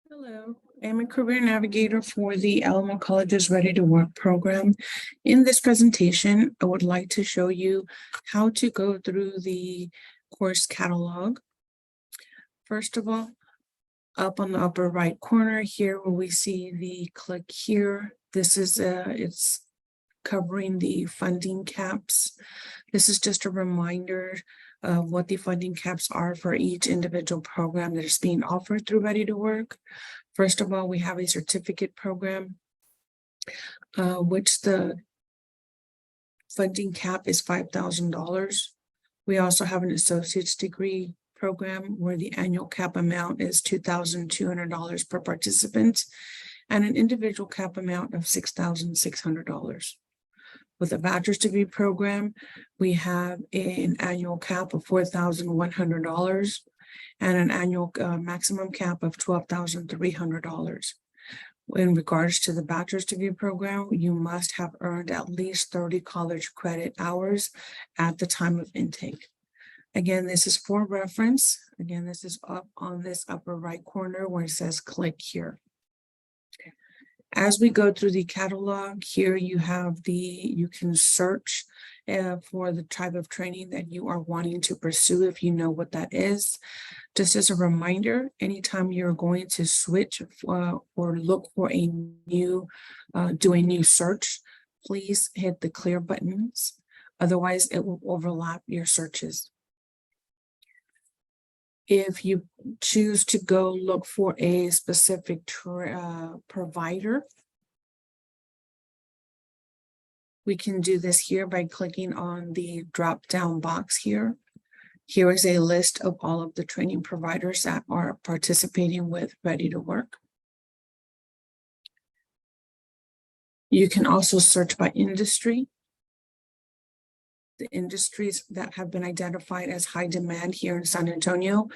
Hello, I'm a career navigator for the Alamo College's Ready to Work program. In this presentation, I would like to show you how to go through the course catalog. First of all, up on the upper right corner here where we see the click here, this is it's covering the funding caps. This is just a reminder of what the funding caps are for each individual program that is being offered through Ready to Work. First of all, we have a certificate program, which the funding cap is $5,000. We also have an associate's degree program where the annual cap amount is $2,200 per participant and an individual cap amount of $6,600. With a bachelor's degree program, we have an annual cap of $4,100 and an annual maximum cap of $12,300. In regards to the bachelor's degree program, you must have earned at least 30 college credit hours at the time of intake. Again, this is for reference. Again, this is up on this upper right corner where it says click here. As we go through the catalog here, you can search for the type of training that you are wanting to pursue if you know what that is. Just as a reminder, anytime you're going to switch or look for a new, do a new search, please hit the clear buttons. Otherwise, it will overlap your searches. If you choose to go look for a specific provider, we can do this here by clicking on the drop-down box here. Here is a list of all of the training providers that are participating with Ready to Work. You can also search by industry. The industries that have been identified as high demand here in San Antonio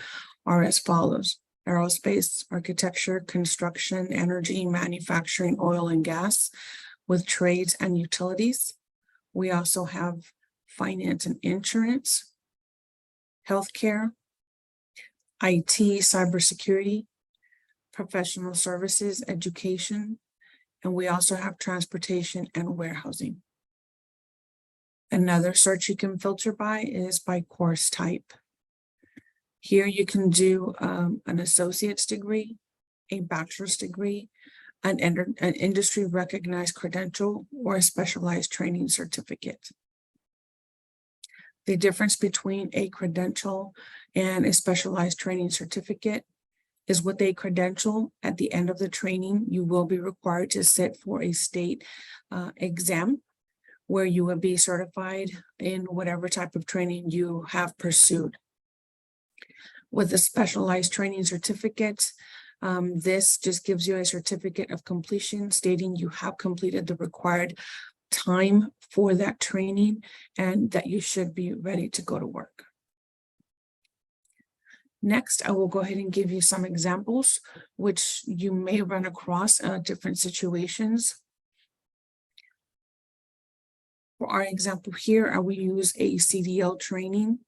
are as follows: aerospace, architecture, construction, energy, manufacturing, oil and gas, with trades and utilities. We also have finance and insurance, healthcare, IT, cybersecurity, professional services, education, and we also have transportation and warehousing. Another search you can filter by is by course type. Here you can do an associate's degree, a bachelor's degree, an industry recognized credential, or a specialized training certificate. The difference between a credential and a specialized training certificate is with a credential, at the end of the training, you will be required to sit for a state exam where you will be certified in whatever type of training you have pursued. With a specialized training certificate, this just gives you a certificate of completion stating you have completed the required time for that training and that you should be ready to go to work. Next, I will go ahead and give you some examples which you may run across different situations. For our example here, I will use a CDL training.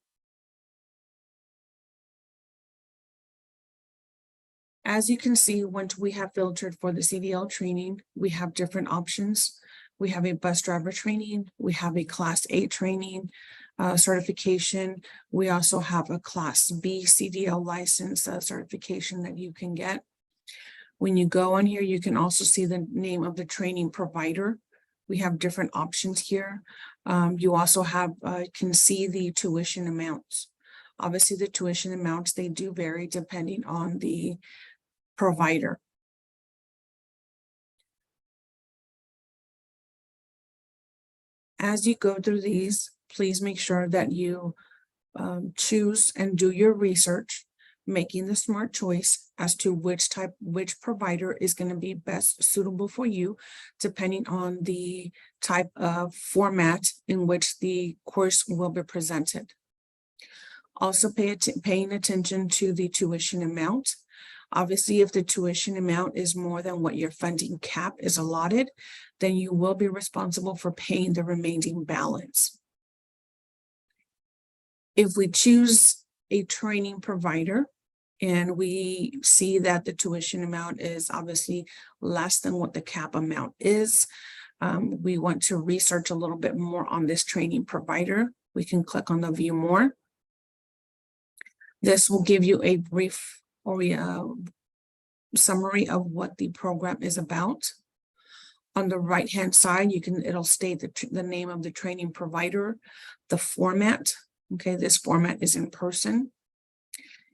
As you can see, once we have filtered for the CDL training, we have different options. We have a bus driver training. We have a Class A training certification. We also have a Class B CDL license certification that you can get. When you go on here, you can also see the name of the training provider. We have different options here. You also can see the tuition amounts. Obviously, the tuition amounts, they do vary depending on the provider. As you go through these, please make sure that you choose and do your research, making the smart choice as to which provider is going to be best suitable for you, depending on the type of format in which the course will be presented. Also paying attention to the tuition amount. Obviously, if the tuition amount is more than what your funding cap is allotted, then you will be responsible for paying the remaining balance. If we choose a training provider, And we see that the tuition amount is obviously less than what the cap amount is. We want to research a little bit more on this training provider. We can click on the view more. This will give you a brief or summary of what the program is about. On the right-hand side, it'll state the name of the training provider, the format. Okay, this format is in person.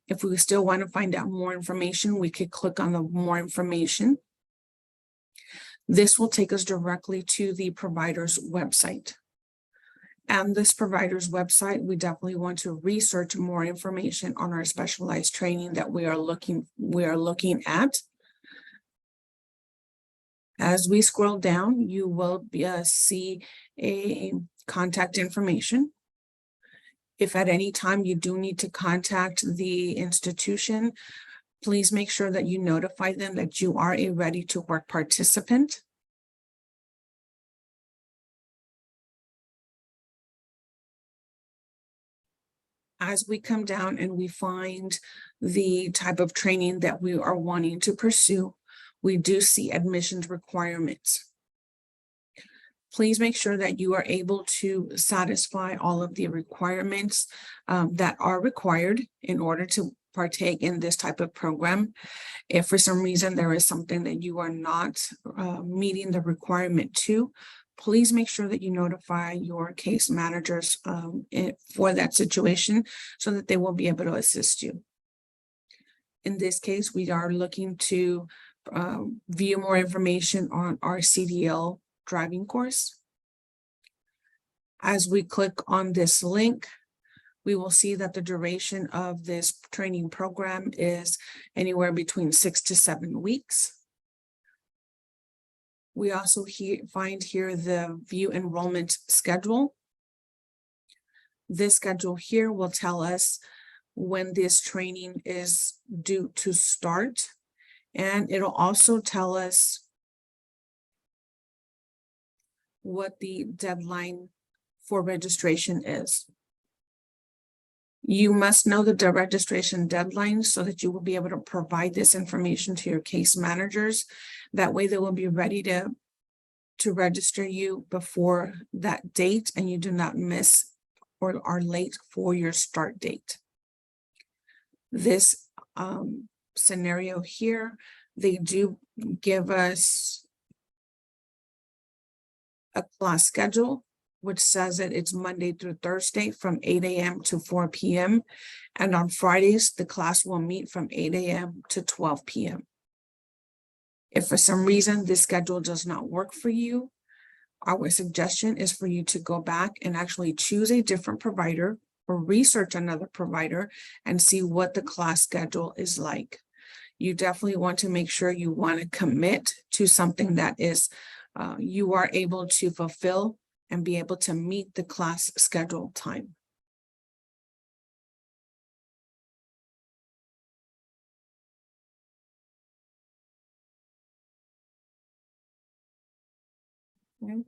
If we still want to find out more information, we could click on the more information. This will take us directly to the provider's website. And this provider's website, we definitely want to research more information on our specialized training that we are looking at. As we scroll down, you will see a contact information. If at any time you do need to contact the institution, please make sure that you notify them that you are a Ready to Work participant. As we come down and we find the type of training that we are wanting to pursue, we do see admissions requirements. Please make sure that you are able to satisfy all of the requirements that are required in order to partake in this type of program. If for some reason there is something that you are not meeting the requirement to, please make sure that you notify your case managers for that situation so that they will be able to assist you. In this case, we are looking to view more information on our CDL driving course. As we click on this link, we will see that the duration of this training program is anywhere between 6 to 7 weeks. We also find here the view enrollment schedule. This schedule here will tell us when this training is due to start, and it'll also tell us what the deadline for registration is. You must know the registration deadline so that you will be able to provide this information to your case managers. That way they will be ready to register you before that date and you do not miss or are late for your start date. This scenario here, they do give us a class schedule, which says that it's Monday through Thursday from 8 a.m. to 4 p.m. And on Fridays, the class will meet from 8 a.m. to 12 p.m. If for some reason this schedule does not work for you, our suggestion is for you to go back and actually choose a different provider or research another provider and see what the class schedule is like. You definitely want to make sure you want to commit to something that is you are able to fulfill and be able to meet the class schedule time. Okay.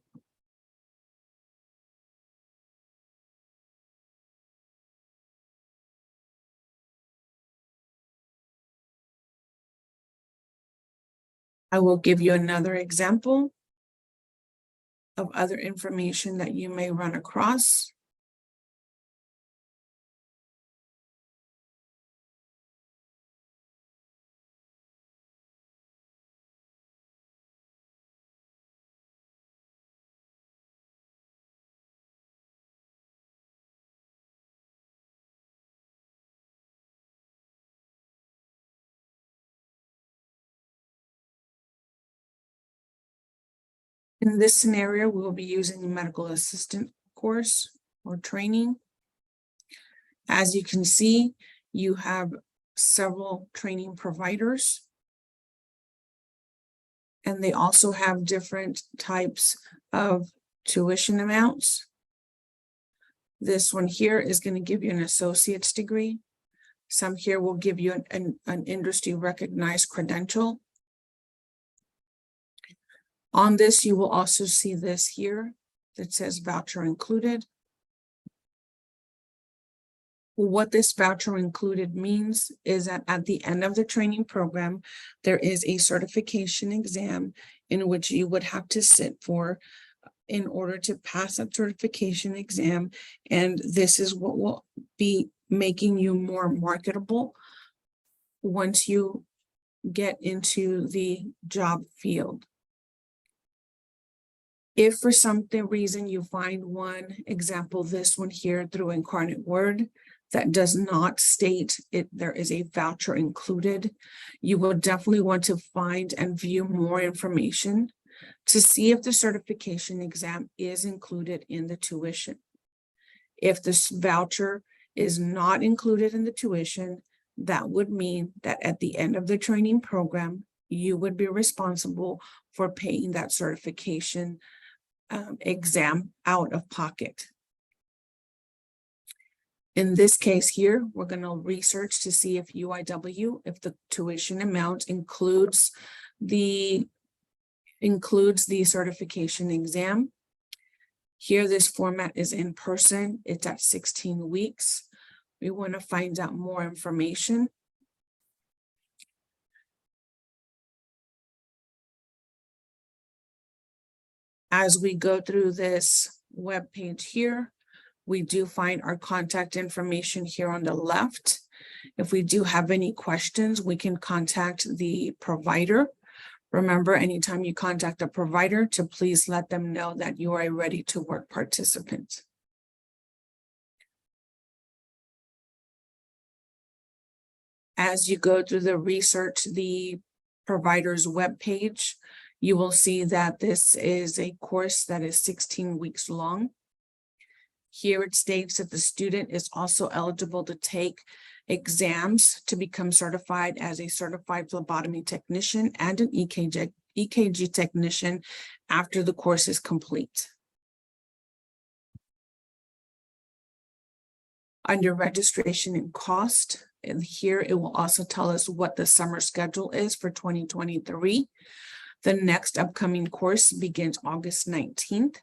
I will give you another example of other information that you may run across. In this scenario, we will be using the medical assistant course or training. As you can see, you have several training providers, and they also have different types of tuition amounts. This one here is going to give you an associate's degree. Some here will give you an industry recognized credential. On this, you will also see this here that says voucher included. What this voucher included means is that at the end of the training program, there is a certification exam in which you would have to sit for in order to pass that certification exam. And this is what will be making you more marketable once you get into the job field. If for some reason you find one, example, this one here through Incarnate Word, that does not state it, there is a voucher included, you will definitely want to find and view more information to see if the certification exam is included in the tuition. If this voucher is not included in the tuition, that would mean that at the end of the training program, you would be responsible for paying that certification exam out of pocket. In this case here, we're going to research to see if UIW, if the tuition amount includes the certification exam. Here, this format is in person. It's at 16 weeks. We want to find out more information. As we go through this web page here, we do find our contact information here on the left. If we do have any questions, we can contact the provider. Remember, anytime you contact a provider, to please let them know that you are a ready to work participant. As you go through the research, the provider's webpage, you will see that this is a course that is 16 weeks long. Here it states that the student is also eligible to take exams to become certified as a certified phlebotomy technician and an EKG technician after the course is complete. Under registration and cost, and here it will also tell us what the summer schedule is for 2023. The next upcoming course begins August 19th.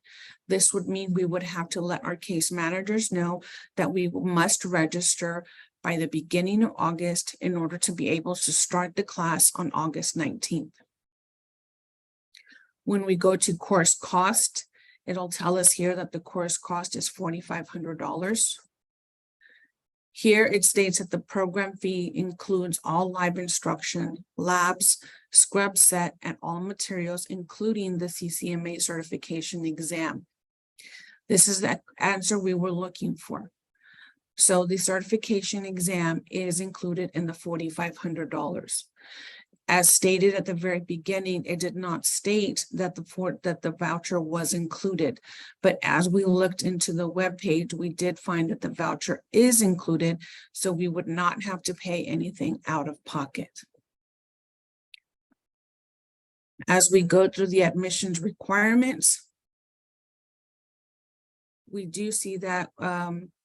This would mean we would have to let our case managers know that we must register by the beginning of August in order to be able to start the class on August 19th. When we go to course cost, it'll tell us here that the course cost is $4,500. Here it states that the program fee includes all live instruction, labs, scrub set, and all materials, including the CCMA certification exam. This is the answer we were looking for. So the certification exam is included in the $4,500. As stated at the very beginning, it did not state that the voucher was included. But as we looked into the webpage, we did find that the voucher is included, so we would not have to pay anything out of pocket. As we go through the admissions requirements, we do see that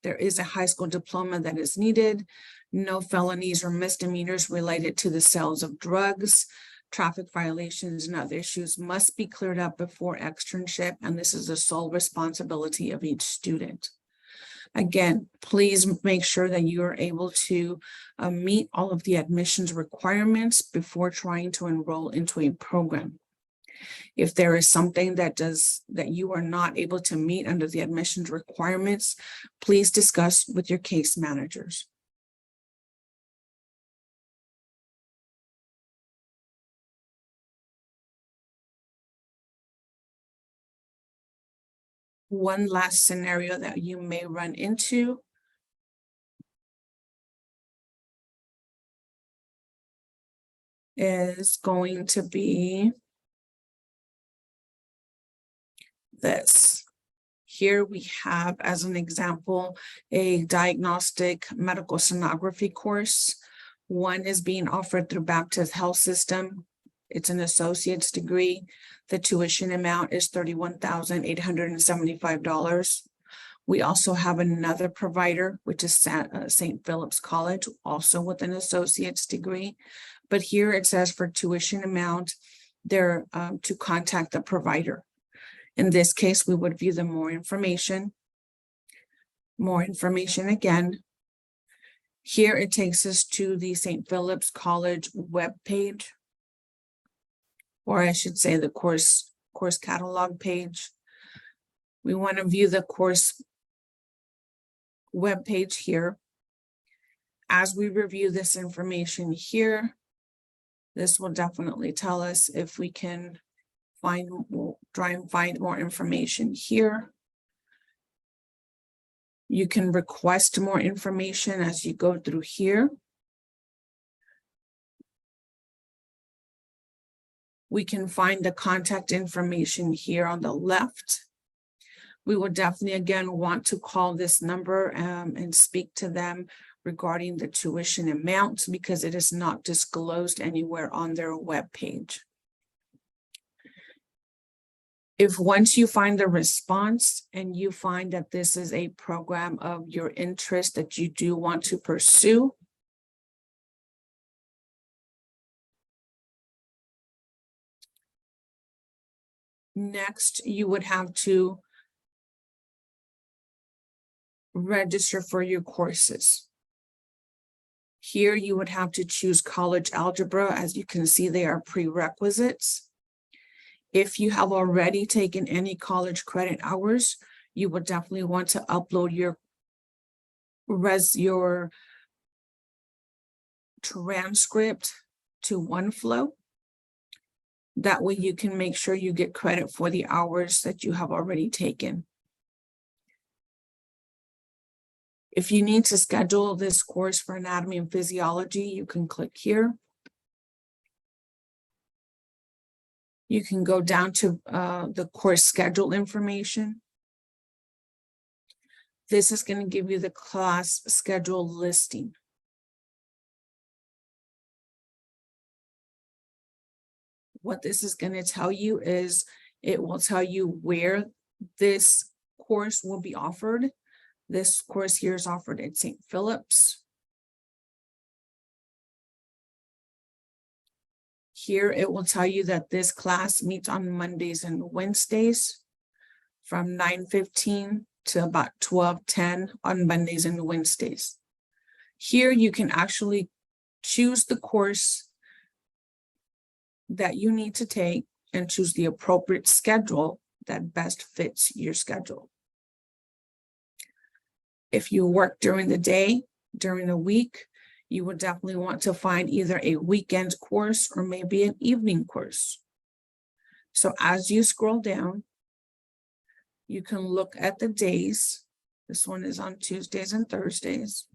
there is a high school diploma that is needed, no felonies or misdemeanors related to the sales of drugs, traffic violations, and other issues must be cleared up before externship, and this is the sole responsibility of each student. Again, please make sure that you are able to meet all of the admissions requirements before trying to enroll into a program. If there is something that you are not able to meet under the admissions requirements, please discuss with your case managers. One last scenario that you may run into is going to be this. Here we have, as an example, a diagnostic medical sonography course. One is being offered through Baptist Health System. It's an associate's degree. The tuition amount is $31,875. We also have another provider, which is St. Philip's College, also with an associate's degree. But here it says for tuition amount, they're to contact the provider. In this case, we would view the more information. More information again. Here it takes us to the St. Philip's College webpage, or I should say the course catalog page. We want to view the course webpage here. As we review this information here, this will definitely tell us if we can try and find more information here. You can request more information as you go through here. We can find the contact information here on the left. We will definitely, again, want to call this number and speak to them regarding the tuition amount because it is not disclosed anywhere on their webpage. If once you find the response and you find that this is a program of your interest that you do want to pursue, next you would have to register for your courses. Here you would have to choose college algebra. As you can see, they are prerequisites. If you have already taken any college credit hours, you would definitely want to upload your transcript to OneFlow. That way you can make sure you get credit for the hours that you have already taken. If you need to schedule this course for anatomy and physiology, you can click here. You can go down to the course schedule information. This is going to give you the class schedule listing. What this is going to tell you is it will tell you where this course will be offered. This course here is offered at St. Philip's. Here it will tell you that this class meets on Mondays and Wednesdays from 9:15 to about 12:10 on Mondays and Wednesdays. Here you can actually choose the course that you need to take and choose the appropriate schedule that best fits your schedule. If you work during the day, during the week, you would definitely want to find either a weekend course or maybe an evening course. So as you scroll down, you can look at the days. This one is on Tuesdays and Thursdays.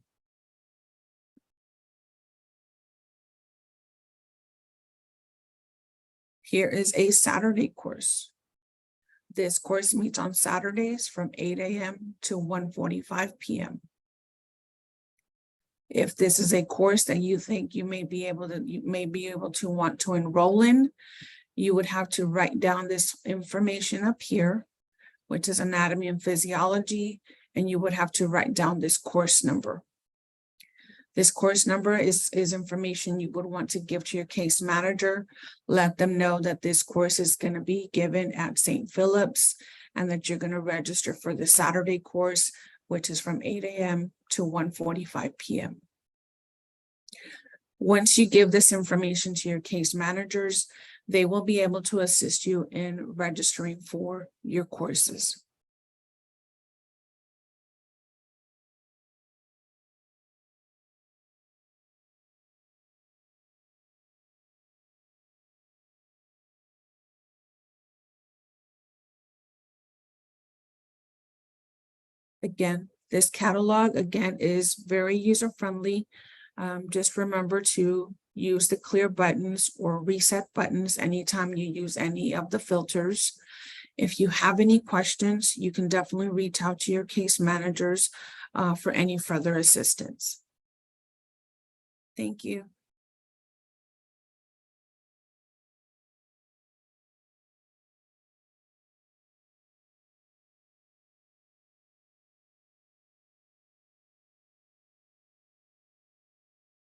Here is a Saturday course. This course meets on Saturdays from 8 a.m. to 1:45 p.m. If this is a course that you think you may be able to want to enroll in, you would have to write down this information up here, which is anatomy and physiology, and you would have to write down this course number. This course number is information you would want to give to your case manager. Let them know that this course is going to be given at St. Philip's and that you're going to register for the Saturday course, which is from 8 a.m. to 1:45 p.m. Once you give this information to your case managers, they will be able to assist you in registering for your courses. Again, this catalog, is very user-friendly. Just remember to use the clear buttons or reset buttons anytime you use any of the filters. If you have any questions, you can definitely reach out to your case managers for any further assistance. Thank you.